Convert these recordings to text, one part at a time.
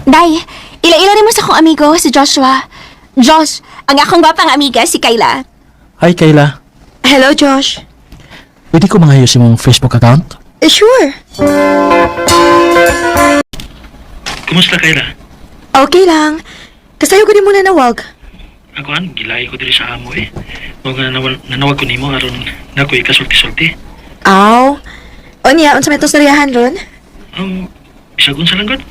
Day, ila-ila rin mo sa akong amigo, si Joshua. Josh, ang akong gwapang amiga, si Kayla. Hi, Kayla. Hello, Josh. Pwede ko mangayos yung Facebook account? Sure. Kumusta Kayla? Okay lang. Kasayo ko din muna nawag. Ako gilay ko diri sa amo eh. O nga nanawag ko nimo aron nako ikasulti-sulti. Aw. O niya, unsa may itong storyahan ron? Isagun sa langgod.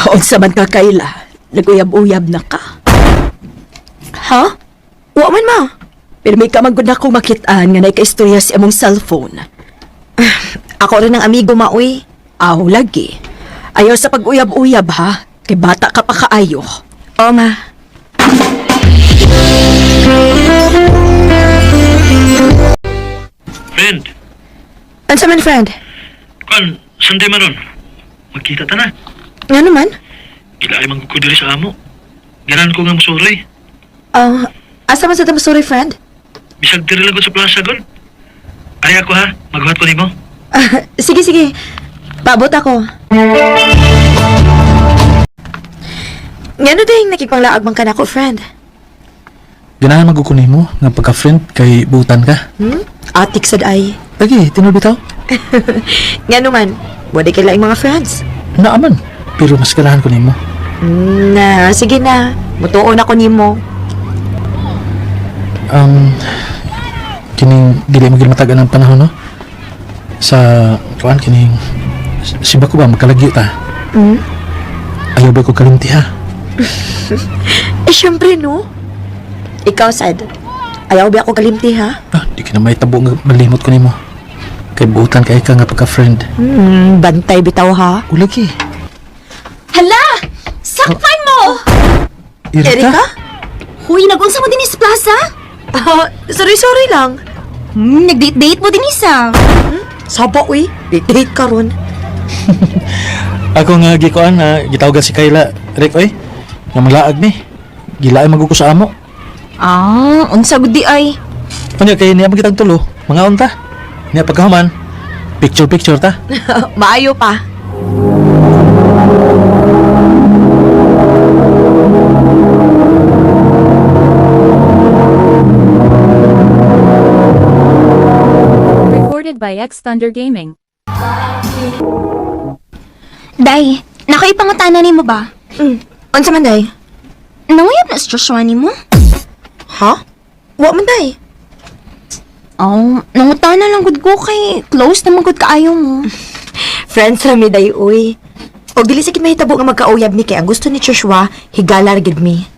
Unsa man ka, Kayla? Naguyab-uyab na ka. Ha? Wa man ma. Pero may kamagod na akong makitaan nga naika-istorya sa among cellphone. Ako rin ang amigo maoy. Aw, lagi. Ayaw sa pag-uyab-uyab, ha? Kay bata ka pa kaayo. O ma. Friend, Unsa man friend? kan Sunday maron. Magkita ta na. Nga naman? Gilay man ko diri sa amo. Ganan ko nga musuroy. Asa man sa tamo sorry friend? Bisag diri lang ko sa plaza gon. Ay ako ha, maghuhat ko nimo. Sige, sige. Paabot ako. Ngano ding nakipanglaag man ka na ako, friend? Ganahan magukunin mo nga pagka-friend kay butan ka. Atik sad ay. Lagi, tinubitaw. Ngano man? Wala kay laing mga friends. Naaman. Pero mas ganahan ko nimo. Na, sige na. Mutuon ako nimo. Kining dili mo matagan ng panahon, no? Sa kuan kining si ba ko ba magkalagyo ta? Ayaw ba ko kalimti ha? Syempre no. Ikaw sad. Ayaw ba ako kalimti ha? Di ka na may tabo nga malimot ko nimo. Kay butan kay ka nga pagka-friend. Bantay bitaw ha. Ulagi. Hala! Sakpan mo! Erika? Huy, nagunsa mo din sa plaza? Sorry lang. Nag-date-date mo din isa. Saba uy. Date ka ron. Ako nga gikuan na gitawagan si Kayla. Rick oy. Nga maglaag ni. Gilaay maguko sa amo. Unsa gud di ay. Kanya kay niya magitang tulo. Mga unta. Niya pagkahuman. Picture ta. Maayo pa. Recorded by X Thunder Gaming. Day, nakaipangutana ni mo ba? Unsa man day? Nanguyab na si Joshua ni mo? Ha? Wa man day. Nangutana lang gud ko kay close na magud kaayo mo. Friends rami day uy. O dili sakit mahitabo nga magkauyab ni kay ang gusto ni Joshua higala gid mi.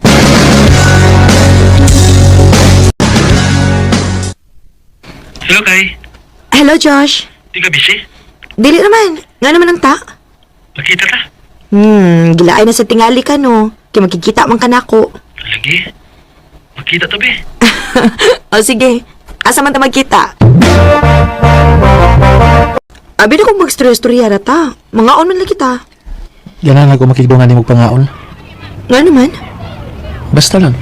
Hello Kay. Hello Josh. Di ka busy? Dili naman. Nga naman ang ta? Magkita ta. Gilaay na sa tingali ka no. Kay magkikita man ka nako. Lagi. Magkita ta be. O sige. Asa man ta magkita? Abi na kong mag-storya na ta. Mga on man lang kita. Ganahan ako makigdungan ni mo pangaon. Nga naman? Basta lang.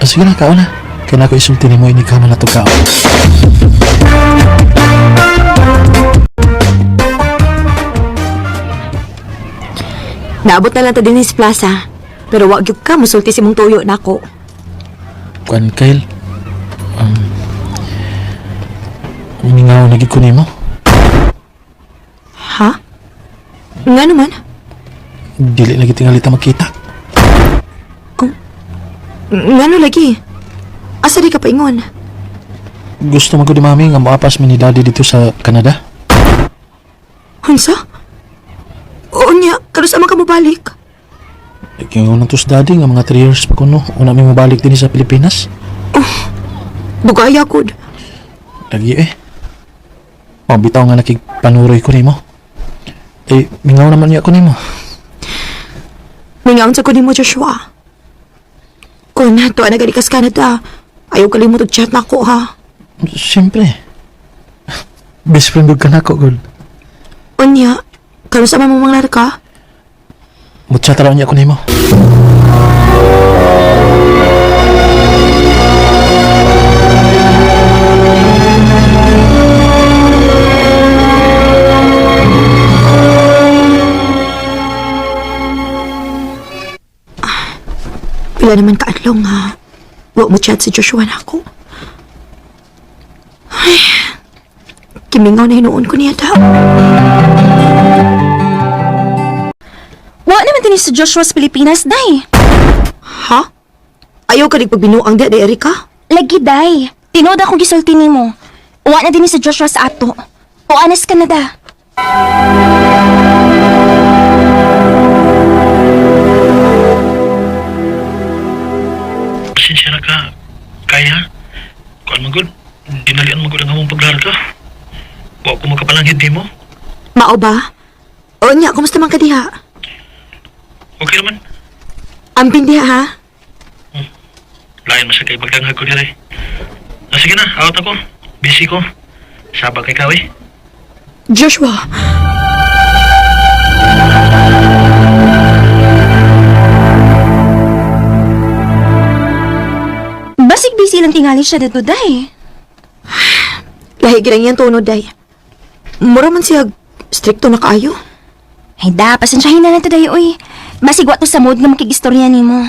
Sige na, kaon na. Kaya na ako isulti ni mo ini ka man na to kaon. Naabot na lang ta din sa plaza. Pero wag gyud ka musulti si mong tuyo nako. Kuan Kyle. Iningaw na gid ko nimo. Ha? Nga naman? Dili lagi tingali ta makita. Ngano lagi? Asa di ka paingon? Gusto man ko di mami nga moapas mi ni daddy dito sa Canada. Hansa? Oo niya, karus ama ka mabalik. Kaya nang tos daddy nga mga 3 years pa kuno una mi mabalik din sa Pilipinas. Bugaya kod. Lagi bitaw nga nakigpanuroy ko nimo. Mingaw naman niya ko nimo. Mingaon sa ko mo Joshua. Kung nato na gali kas Canada, ayaw kalimot og chat nako ha. Siyempre. Best friend ka na ko, good. Unya, karus ama mo manglar ka? Mutsa taraw niya ko nimo. Pila naman kaadlong nga. Wa mo chat si Joshua na ako. Ay, kimingaw na hinuon ko niya daw. Wa naman din sa Joshua sa Pilipinas, day. Ha? Ayaw ka rin pagbinuang di, Erika? Lagi, day. Tinood akong gisulti nimo. Wa na din sa Joshua sa ato. O anas ka na da. Pasensya na ka. Kaya? Kuan magod. Dinalian magod ang among paglarga. Wa ko makapalanghid di mo. Mao ba? O niya, kumusta man ka diha? Okay naman. Amping diha, ha? Lain mo siya kay magdanghag ko dire. Sige na, out ako. Busy ko. Sabag kay Kawi. Joshua! Basig busy lang tingali siya dito, day. Lahi ginang yan tunod, day. Mura man siya stricto na kaayo. Ay da, pasensyahin na lang to, day, uy. Basig wa to sa mood nga makigistorya nimo.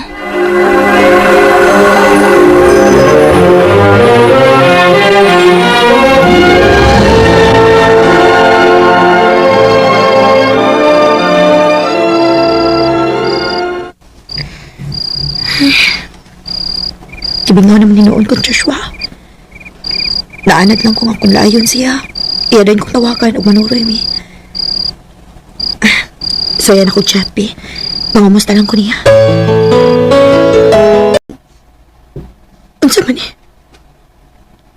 Kibingaw naman ninuon ko, Joshua. Naanad lang kung akong layon siya. Iya din kong tawakan o manuroy mi. So yan ako chat, pi. Mangamusta lang ko niya. Ang sama ni.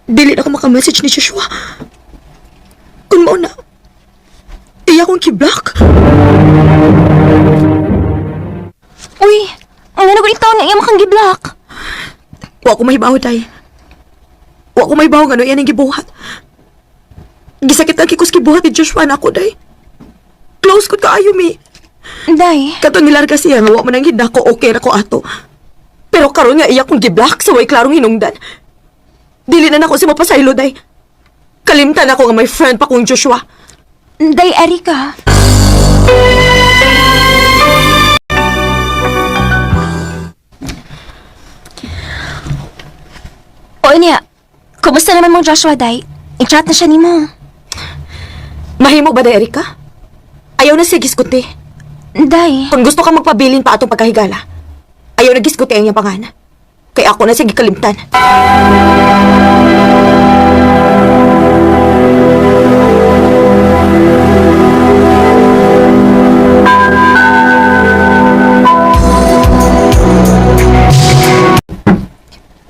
Dili na ako makamessage ni Joshua. Kung mo na, iya akong kiblock. Uy, ang ano ko ito nga iya makang giblock. Wa ko mahibaw, day. Wa ko mahibaw nga ano yan ang gibuhat. Gisakit ang kikos gibuhat ni Joshua na ako, day. Close ko kaayo, mi. Day, Kato nilarga siya nga wa man ang hinda ko okay na ko ato. Pero karon nga iya kong giblock sa way klarong hinungdan. Dili na nako si mapasaylo, day. Kalimtan ako nga may friend pa kong Joshua. day Erika. O niya, kumusta naman mong Joshua, day? I-chat na siya nimo. Mahimo ba, day, Erika? Ayaw na siya giskuti. Day, Kung gusto ka magpabilin pa atong pagkahigala, ayaw na giskuti ang iyang pangalan. Kaya ako na siya gikalimtan.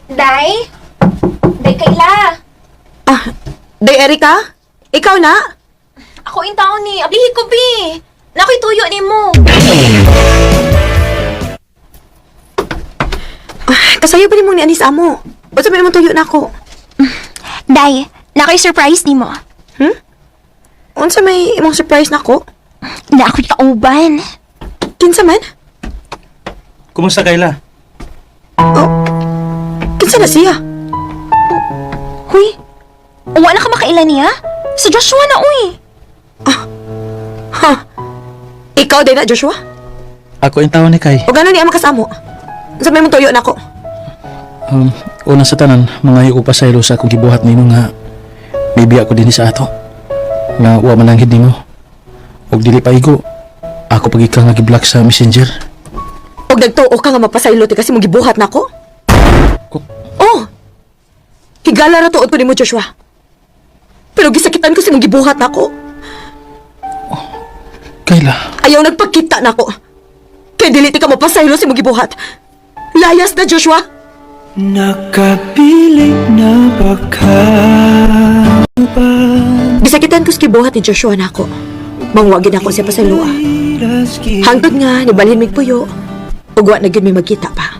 day? Day, Kayla. Ah, day, Erika? Ikaw na? Ako in taon ni, ablihi ko, bi. Nako'y tuyo ni mo. Kasayo ba ni mong ni Anis Amo? Ba't sabi naman tuyo na ako? Day, nako'y surprise ni mo. Unsa may imong surprise na ako? Na ako'y kauban. Kinsa man? Kumusta, Kayla? Oh, kinsa na siya? Huy, uwa na ka makailan niya? Si Joshua na, uy. Ha? Ikaw din na, Joshua? Ako yung tao ni Kay. O gano'n niya makasamo? Unsa may mong tuyo na ako? Una sa tanan, mga ko pa sa ilo sa akong gibuhat nimo nga bibiya ko din sa ato. Nga wa man lang hid nimo. Og dili pa igo, ako pag ikaw nga giblock sa messenger. Og nagtuo ka nga mapasaylo ti kasi mong gibuhat na ako? Oh! Higala ra tuod ko nimo, Joshua. Pero gisakitan ko si mong gibuhat na ako. Kayla, Ayaw nagpagkita na ako. Kaya dili ti ka mapasaylo si mong gibuhat. Layas na, Joshua! Nakapiling na baka ba Gisakitan ko si gibuhat ni Joshua na ako. Mangwagin ako siya pasaylua. Hangtod nga, nibalhin mig puyo. Ugwa na gyud may magkita pa.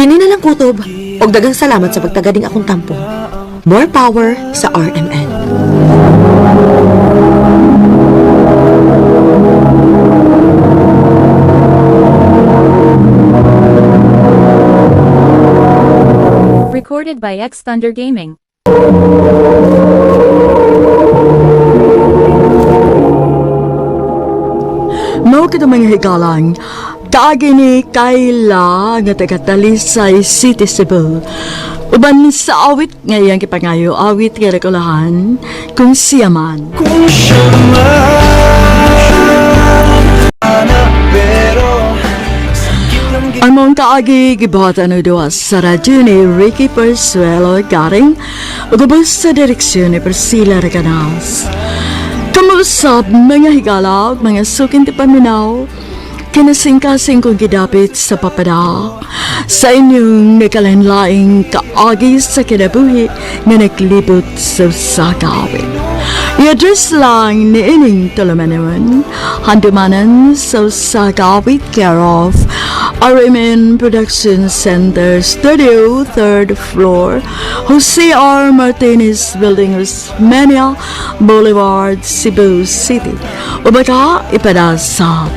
Dini na lang kutob. Og dagang salamat sa pagtagading akong tampo. More power sa RMN. Recorded by X Thunder Gaming. Mao kita mga higalang, Kaagi ni Kayla nga taga Talisay City, Cebu. Uban sa awit ngayang kipangayo, awit nga rekulahan kung siya man. Kung siya man pero sakit lang Among kaagi gibuhatan o duwa sa radyo ni Ricky Persuelo garing ugubos sa direksyon ni Priscilla Reganas. Kamusap mga higala, mga sukin ti paminaw, kinasing-kasing kong gidapit sa papada sa inyong nakalanlaing kaagi sa kinabuhi nga naglibot sa sagawin. I-address lang ni ining tulumanon, handumanan sa sagawit care of RMN Production Center Studio, 3rd floor, Jose R. Martinez Building, Osmeña Boulevard, Cebu City. O baka ipada sa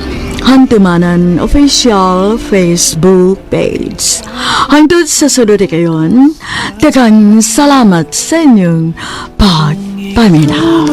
Hantumanan Official Facebook page. Hangtod sa sunod kayon, daghang salamat sa inyong pagpaminaw.